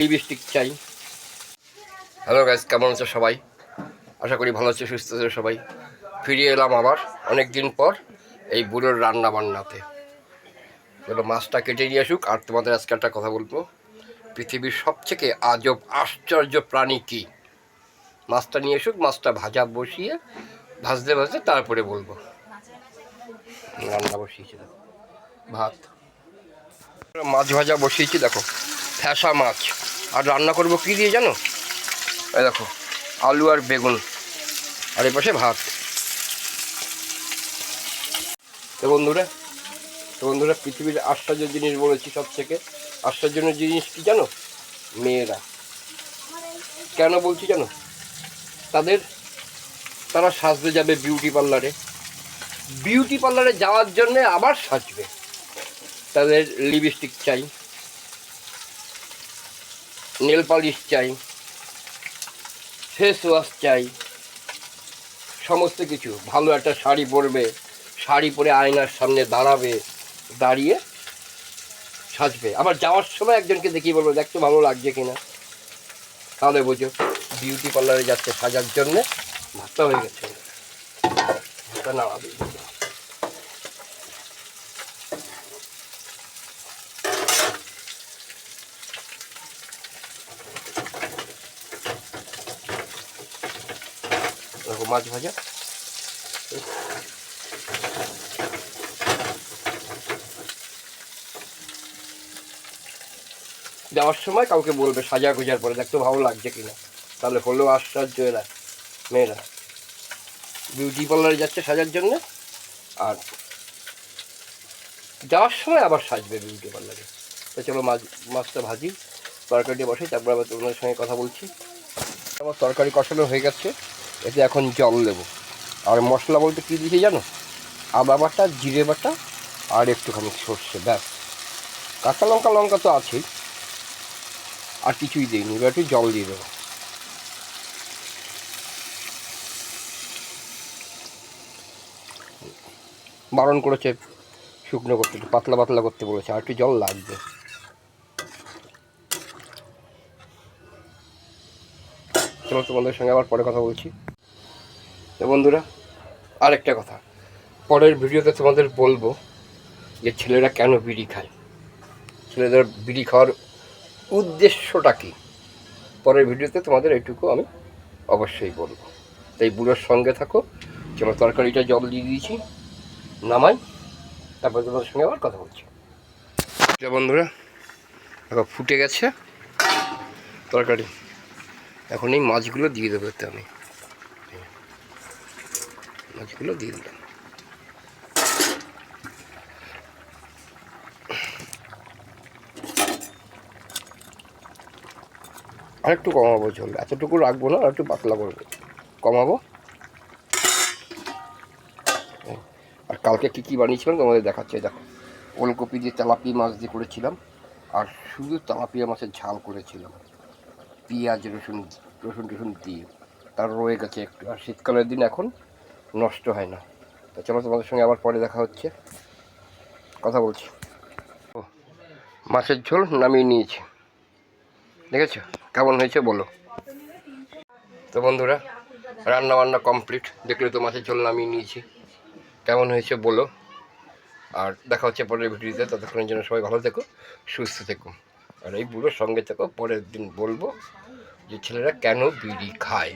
Lipstick চাই। Hello guys, কেমন আছো সবাই? আশা করি ভালো আছো, সুস্থ আছো সবাই। ফিরে এলাম আবার অনেক দিন পর এই বুড়োর রান্না বান্নাতে। চলো মাছটা কেটে নিয়ে আসুক, আর তোমাদের আজকে একটা কথা বলবো। পৃথিবীর সবথেকে আজব আশ্চর্য প্রাণী কি? মাছটা নিয়ে আসুক, মাছটা ভাজা বসিয়ে ভাজতে ভাজতে তারপরে বলবো। রান্না বসিয়েছি, দেখো ভাত, মাছ ভাজা বসিয়েছি, দেখো ফ্যাসা মাছ। আর রান্না করবো কী দিয়ে জানো? এই দেখো আলু আর বেগুন, আর এই পাশে ভাত। তো বন্ধুরা পৃথিবীর আশ্চর্য জিনিস বলেছি, সব থেকে আশ্চর্য জিনিস কি জানো? মেয়েরা। কেন বলছি জানো? তারা সাজতে যাবে বিউটি পার্লারে যাওয়ার জন্যে আবার সাজবে। তাদের লিপস্টিক চাই, নেল পালিশ চাই, ফেস ওয়াশ চাই, সমস্ত কিছু। ভালো একটা শাড়ি পরবে, শাড়ি পরে আয়নার সামনে দাঁড়িয়ে সাজবে। আবার যাওয়ার সময় একজনকে দেখিয়ে বলবো, দেখতো ভালো লাগছে কিনা। তাহলে বোঝো বিউটি পার্লারে যাচ্ছে সাজার জন্যে। ভাতটা হয়ে গেছে, ভাতটা নাড়াবে। দেখো মাছ ভাজা। যাওয়ার সময় কাউকে বলবে সাজা গোজার পরে, দেখতো ভালো লাগছে কিনা। তাহলে হলো আশ্চর্য এরা, মেয়েরা বিউটি পার্লারে যাচ্ছে সাজার জন্য, আর যাওয়ার সময় আবার সাজবে বিউটি পার্লারে। তো চলো মাছটা ভাজি, তরকারিটা বসে, তারপর আবার তোমাদের সঙ্গে কথা বলছি। আমার তরকারি কষানো হয়ে গেছে, এতে এখন জল দেবো। আর মশলা বলতে কী দিয়েছি জানো? আদা বাটা, জিরে বাটা, আর একটুখানি সর্ষে, ব্যাস। কাঁচা লঙ্কা তো আছেই, আর কিছুই দিইনি। এবার একটু জল দিয়ে দেবো। বারণ করেছে শুকনো করতে, একটু পাতলা পাতলা করতে বলেছে, আর একটু জল লাগবে। চলো তোমাদের সঙ্গে আবার পরে কথা বলছি। তো বন্ধুরা, আরেকটা কথা, পরের ভিডিওতে তোমাদের বলবো যে ছেলেরা কেন বিড়ি খায়, ছেলেদের বিড়ি খাওয়ার উদ্দেশ্যটা কী। পরের ভিডিওতে তোমাদের এইটুকু আমি অবশ্যই বলবো। তাই বুড়োর সঙ্গে থাকো। চলো তরকারিটা জল দিয়ে দিয়েছি, নামাই, তারপরে তোমাদের সঙ্গে আবার কথা বলছি। বন্ধুরা দেখো ফুটে গেছে তরকারি, এখন এই মাছগুলো দিয়ে দেবো। এতে আমি মাছগুলো দিয়ে দিলাম। আর একটু কমাবো ঝোল, এতটুকু রাখবো না, আর একটু পাতলা করবো, কমাবো। আর কালকে কী কী বানিয়েছিলাম তোমাদের দেখাচ্ছে। দেখো ওলকপি দিয়ে তেলাপিয়া মাছ দিয়ে করেছিলাম, আর শুধু তেলাপিয়া মাছের ঝাল করেছিলাম, পেঁয়াজ রসুন দিয়ে। তার রয়ে গেছে একটু, আর শীতকালের দিন এখন নষ্ট হয় না। তো চলো তোমাদের সঙ্গে আবার পরে দেখা হচ্ছে, কথা বলছি। মাছের ঝোল নামিয়ে নিয়েছি, দেখেছো কেমন হয়েছে বলো। তো বন্ধুরা রান্না বান্না কমপ্লিট, দেখলে তো মাছের ঝোল নামিয়ে নিয়েছি, কেমন হয়েছে বলো। আর দেখা হচ্ছে পরের ভিডিওতে, ততক্ষণের জন্য সবাই ভালো থেকো, সুস্থ থেকো, আর এই বুড়োর সঙ্গে থেকো। পরের দিন বলবো যে ছেলেরা কেন বিড়ি খায়।